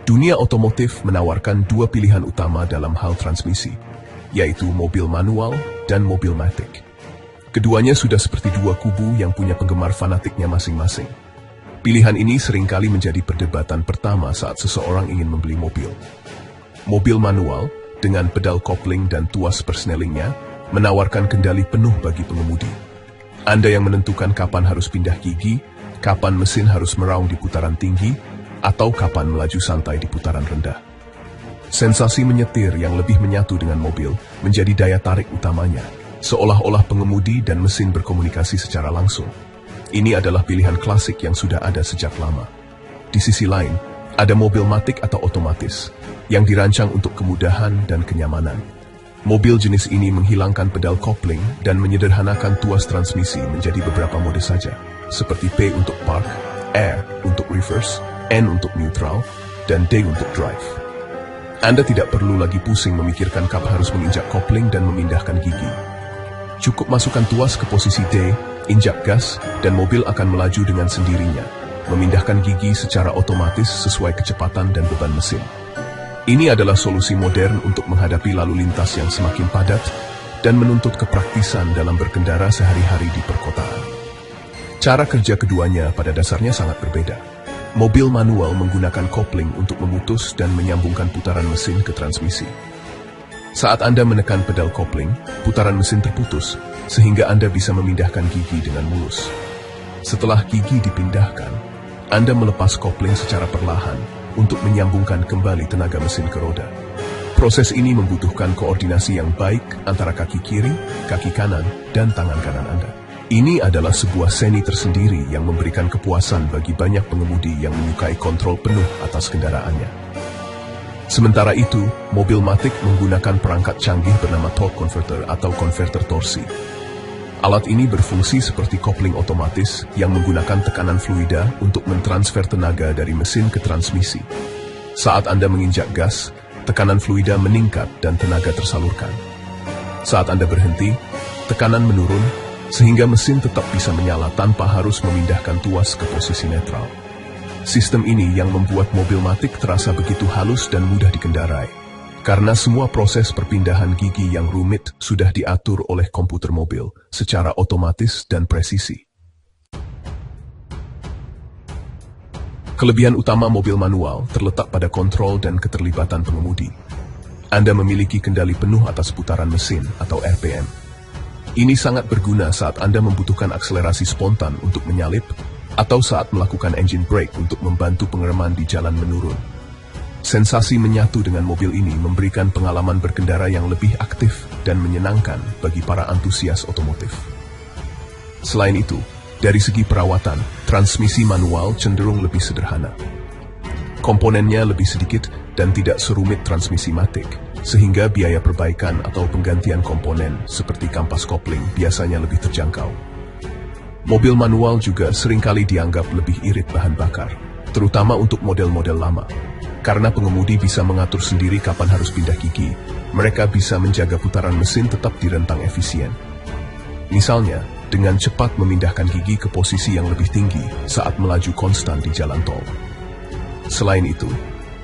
Dunia otomotif menawarkan dua pilihan utama dalam hal transmisi, yaitu mobil manual dan mobil matic. Keduanya sudah seperti dua kubu yang punya penggemar fanatiknya masing-masing. Pilihan ini seringkali menjadi perdebatan pertama saat seseorang ingin membeli mobil. Mobil manual, dengan pedal kopling dan tuas persnelingnya, menawarkan kendali penuh bagi pengemudi. Anda yang menentukan kapan harus pindah gigi, kapan mesin harus meraung di putaran tinggi, atau kapan melaju santai di putaran rendah. Sensasi menyetir yang lebih menyatu dengan mobil menjadi daya tarik utamanya, seolah-olah pengemudi dan mesin berkomunikasi secara langsung. Ini adalah pilihan klasik yang sudah ada sejak lama. Di sisi lain, ada mobil matic atau otomatis, yang dirancang untuk kemudahan dan kenyamanan. Mobil jenis ini menghilangkan pedal kopling dan menyederhanakan tuas transmisi menjadi beberapa mode saja, seperti P untuk park, R untuk reverse, N untuk neutral, dan D untuk drive. Anda tidak perlu lagi pusing memikirkan kapan harus menginjak kopling dan memindahkan gigi. Cukup masukkan tuas ke posisi D, injak gas, dan mobil akan melaju dengan sendirinya, memindahkan gigi secara otomatis sesuai kecepatan dan beban mesin. Ini adalah solusi modern untuk menghadapi lalu lintas yang semakin padat dan menuntut kepraktisan dalam berkendara sehari-hari di perkotaan. Cara kerja keduanya pada dasarnya sangat berbeda. Mobil manual menggunakan kopling untuk memutus dan menyambungkan putaran mesin ke transmisi. Saat Anda menekan pedal kopling, putaran mesin terputus, sehingga Anda bisa memindahkan gigi dengan mulus. Setelah gigi dipindahkan, Anda melepas kopling secara perlahan untuk menyambungkan kembali tenaga mesin ke roda. Proses ini membutuhkan koordinasi yang baik antara kaki kiri, kaki kanan, dan tangan kanan Anda. Ini adalah sebuah seni tersendiri yang memberikan kepuasan bagi banyak pengemudi yang menyukai kontrol penuh atas kendaraannya. Sementara itu, mobil matic menggunakan perangkat canggih bernama torque converter atau konverter torsi. Alat ini berfungsi seperti kopling otomatis yang menggunakan tekanan fluida untuk mentransfer tenaga dari mesin ke transmisi. Saat Anda menginjak gas, tekanan fluida meningkat dan tenaga tersalurkan. Saat Anda berhenti, tekanan menurun, sehingga mesin tetap bisa menyala tanpa harus memindahkan tuas ke posisi netral. Sistem ini yang membuat mobil matic terasa begitu halus dan mudah dikendarai, karena semua proses perpindahan gigi yang rumit sudah diatur oleh komputer mobil secara otomatis dan presisi. Kelebihan utama mobil manual terletak pada kontrol dan keterlibatan pengemudi. Anda memiliki kendali penuh atas putaran mesin atau RPM. Ini sangat berguna saat Anda membutuhkan akselerasi spontan untuk menyalip atau saat melakukan engine brake untuk membantu pengereman di jalan menurun. Sensasi menyatu dengan mobil ini memberikan pengalaman berkendara yang lebih aktif dan menyenangkan bagi para antusias otomotif. Selain itu, dari segi perawatan, transmisi manual cenderung lebih sederhana. Komponennya lebih sedikit dan tidak serumit transmisi matic, sehingga biaya perbaikan atau penggantian komponen seperti kampas kopling biasanya lebih terjangkau. Mobil manual juga seringkali dianggap lebih irit bahan bakar, terutama untuk model-model lama. Karena pengemudi bisa mengatur sendiri kapan harus pindah gigi, mereka bisa menjaga putaran mesin tetap di rentang efisien. Misalnya, dengan cepat memindahkan gigi ke posisi yang lebih tinggi saat melaju konstan di jalan tol. Selain itu,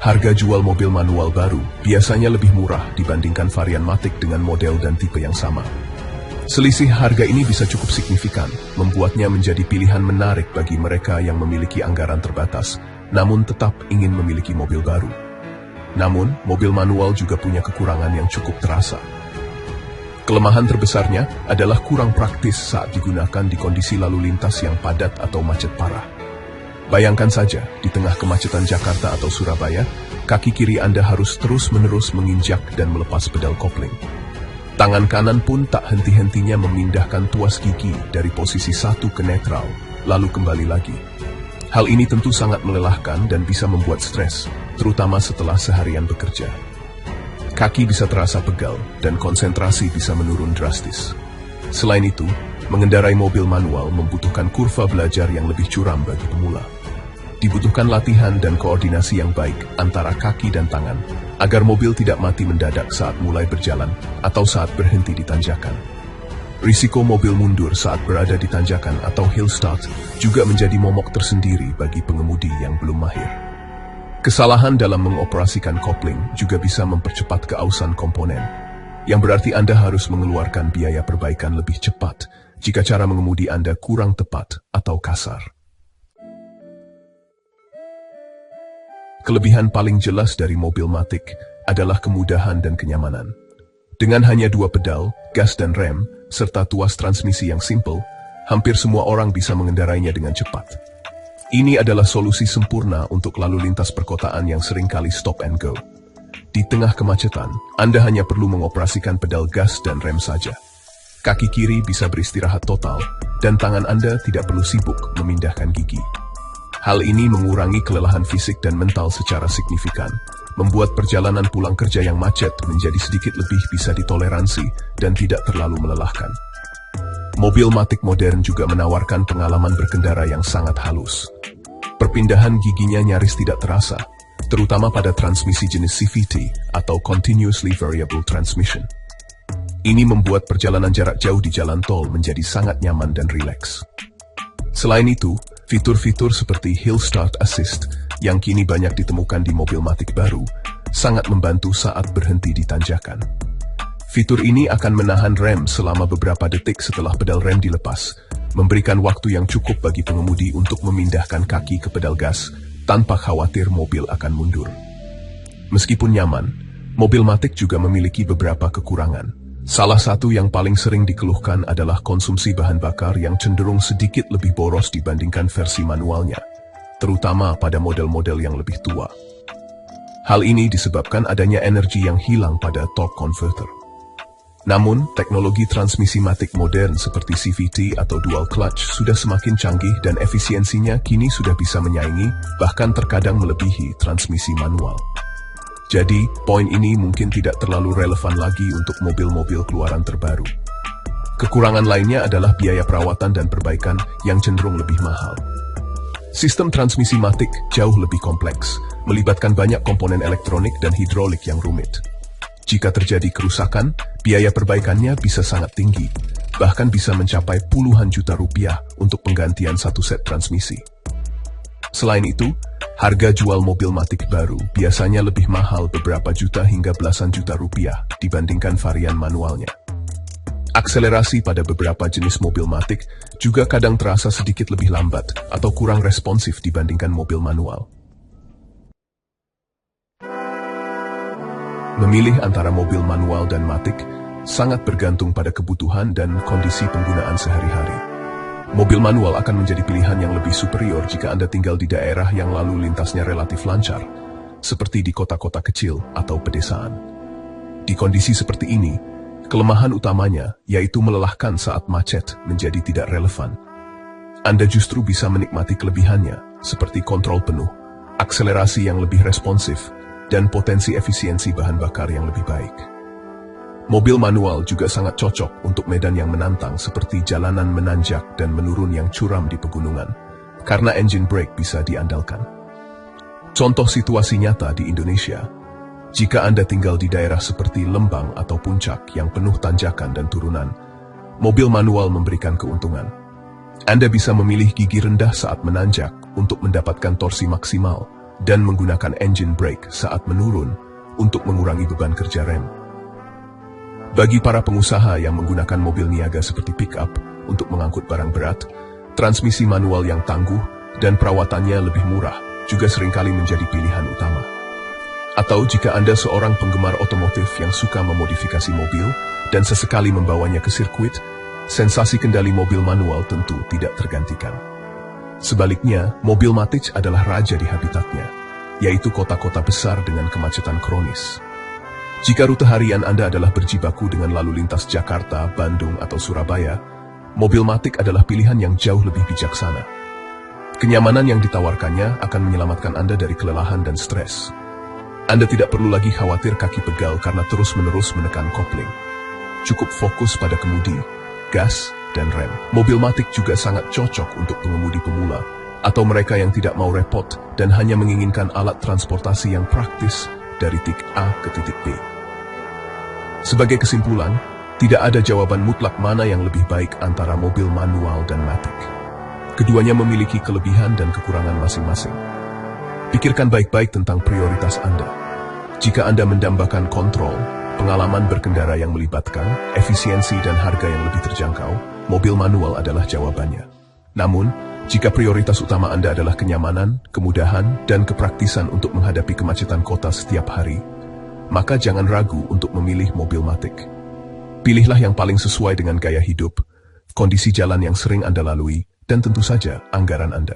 harga jual mobil manual baru biasanya lebih murah dibandingkan varian matic dengan model dan tipe yang sama. Selisih harga ini bisa cukup signifikan, membuatnya menjadi pilihan menarik bagi mereka yang memiliki anggaran terbatas, namun tetap ingin memiliki mobil baru. Namun, mobil manual juga punya kekurangan yang cukup terasa. Kelemahan terbesarnya adalah kurang praktis saat digunakan di kondisi lalu lintas yang padat atau macet parah. Bayangkan saja, di tengah kemacetan Jakarta atau Surabaya, kaki kiri Anda harus terus-menerus menginjak dan melepas pedal kopling. Tangan kanan pun tak henti-hentinya memindahkan tuas gigi dari posisi satu ke netral, lalu kembali lagi. Hal ini tentu sangat melelahkan dan bisa membuat stres, terutama setelah seharian bekerja. Kaki bisa terasa pegal dan konsentrasi bisa menurun drastis. Selain itu, mengendarai mobil manual membutuhkan kurva belajar yang lebih curam bagi pemula. Dibutuhkan latihan dan koordinasi yang baik antara kaki dan tangan, agar mobil tidak mati mendadak saat mulai berjalan atau saat berhenti di tanjakan. Risiko mobil mundur saat berada di tanjakan atau hill start juga menjadi momok tersendiri bagi pengemudi yang belum mahir. Kesalahan dalam mengoperasikan kopling juga bisa mempercepat keausan komponen, yang berarti Anda harus mengeluarkan biaya perbaikan lebih cepat jika cara mengemudi Anda kurang tepat atau kasar. Kelebihan paling jelas dari mobil Matic adalah kemudahan dan kenyamanan. Dengan hanya 2 pedal, gas dan rem, serta tuas transmisi yang simple, hampir semua orang bisa mengendarainya dengan cepat. Ini adalah solusi sempurna untuk lalu lintas perkotaan yang seringkali stop and go. Di tengah kemacetan, Anda hanya perlu mengoperasikan pedal gas dan rem saja. Kaki kiri bisa beristirahat total, dan tangan Anda tidak perlu sibuk memindahkan gigi. Hal ini mengurangi kelelahan fisik dan mental secara signifikan, membuat perjalanan pulang kerja yang macet menjadi sedikit lebih bisa ditoleransi dan tidak terlalu melelahkan. Mobil Matic modern juga menawarkan pengalaman berkendara yang sangat halus. Perpindahan giginya nyaris tidak terasa, terutama pada transmisi jenis CVT atau Continuously Variable Transmission. Ini membuat perjalanan jarak jauh di jalan tol menjadi sangat nyaman dan rileks. Selain itu, fitur-fitur seperti Hill Start Assist yang kini banyak ditemukan di mobil Matic baru sangat membantu saat berhenti di tanjakan. Fitur ini akan menahan rem selama beberapa detik setelah pedal rem dilepas, memberikan waktu yang cukup bagi pengemudi untuk memindahkan kaki ke pedal gas tanpa khawatir mobil akan mundur. Meskipun nyaman, mobil Matic juga memiliki beberapa kekurangan. Salah satu yang paling sering dikeluhkan adalah konsumsi bahan bakar yang cenderung sedikit lebih boros dibandingkan versi manualnya, terutama pada model-model yang lebih tua. Hal ini disebabkan adanya energi yang hilang pada torque converter. Namun, teknologi transmisi Matic modern seperti CVT atau dual clutch sudah semakin canggih dan efisiensinya kini sudah bisa menyaingi, bahkan terkadang melebihi transmisi manual. Jadi, poin ini mungkin tidak terlalu relevan lagi untuk mobil-mobil keluaran terbaru. Kekurangan lainnya adalah biaya perawatan dan perbaikan yang cenderung lebih mahal. Sistem transmisi Matic jauh lebih kompleks, melibatkan banyak komponen elektronik dan hidrolik yang rumit. Jika terjadi kerusakan, biaya perbaikannya bisa sangat tinggi, bahkan bisa mencapai puluhan juta rupiah untuk penggantian satu set transmisi. Selain itu, harga jual mobil Matic baru biasanya lebih mahal beberapa juta hingga belasan juta rupiah dibandingkan varian manualnya. Akselerasi pada beberapa jenis mobil Matic juga kadang terasa sedikit lebih lambat atau kurang responsif dibandingkan mobil manual. Memilih antara mobil manual dan Matic sangat bergantung pada kebutuhan dan kondisi penggunaan sehari-hari. Mobil manual akan menjadi pilihan yang lebih superior jika Anda tinggal di daerah yang lalu lintasnya relatif lancar, seperti di kota-kota kecil atau pedesaan. Di kondisi seperti ini, kelemahan utamanya yaitu melelahkan saat macet menjadi tidak relevan. Anda justru bisa menikmati kelebihannya, seperti kontrol penuh, akselerasi yang lebih responsif, dan potensi efisiensi bahan bakar yang lebih baik. Mobil manual juga sangat cocok untuk medan yang menantang seperti jalanan menanjak dan menurun yang curam di pegunungan, karena engine brake bisa diandalkan. Contoh situasi nyata di Indonesia, jika Anda tinggal di daerah seperti Lembang atau Puncak yang penuh tanjakan dan turunan, mobil manual memberikan keuntungan. Anda bisa memilih gigi rendah saat menanjak untuk mendapatkan torsi maksimal dan menggunakan engine brake saat menurun untuk mengurangi beban kerja rem. Bagi para pengusaha yang menggunakan mobil niaga seperti pick-up untuk mengangkut barang berat, transmisi manual yang tangguh dan perawatannya lebih murah juga seringkali menjadi pilihan utama. Atau jika Anda seorang penggemar otomotif yang suka memodifikasi mobil dan sesekali membawanya ke sirkuit, sensasi kendali mobil manual tentu tidak tergantikan. Sebaliknya, mobil Matic adalah raja di habitatnya, yaitu kota-kota besar dengan kemacetan kronis. Jika rute harian Anda adalah berjibaku dengan lalu lintas Jakarta, Bandung, atau Surabaya, mobil Matic adalah pilihan yang jauh lebih bijaksana. Kenyamanan yang ditawarkannya akan menyelamatkan Anda dari kelelahan dan stres. Anda tidak perlu lagi khawatir kaki pegal karena terus-menerus menekan kopling. Cukup fokus pada kemudi, gas, dan rem. Mobil Matic juga sangat cocok untuk pengemudi pemula atau mereka yang tidak mau repot dan hanya menginginkan alat transportasi yang praktis dari titik A ke titik B. Sebagai kesimpulan, tidak ada jawaban mutlak mana yang lebih baik antara mobil manual dan Matic. Keduanya memiliki kelebihan dan kekurangan masing-masing. Pikirkan baik-baik tentang prioritas Anda. Jika Anda mendambakan kontrol, pengalaman berkendara yang melibatkan, efisiensi dan harga yang lebih terjangkau, mobil manual adalah jawabannya. Namun, jika prioritas utama Anda adalah kenyamanan, kemudahan, dan kepraktisan untuk menghadapi kemacetan kota setiap hari, maka jangan ragu untuk memilih mobil Matic. Pilihlah yang paling sesuai dengan gaya hidup, kondisi jalan yang sering Anda lalui, dan tentu saja anggaran Anda.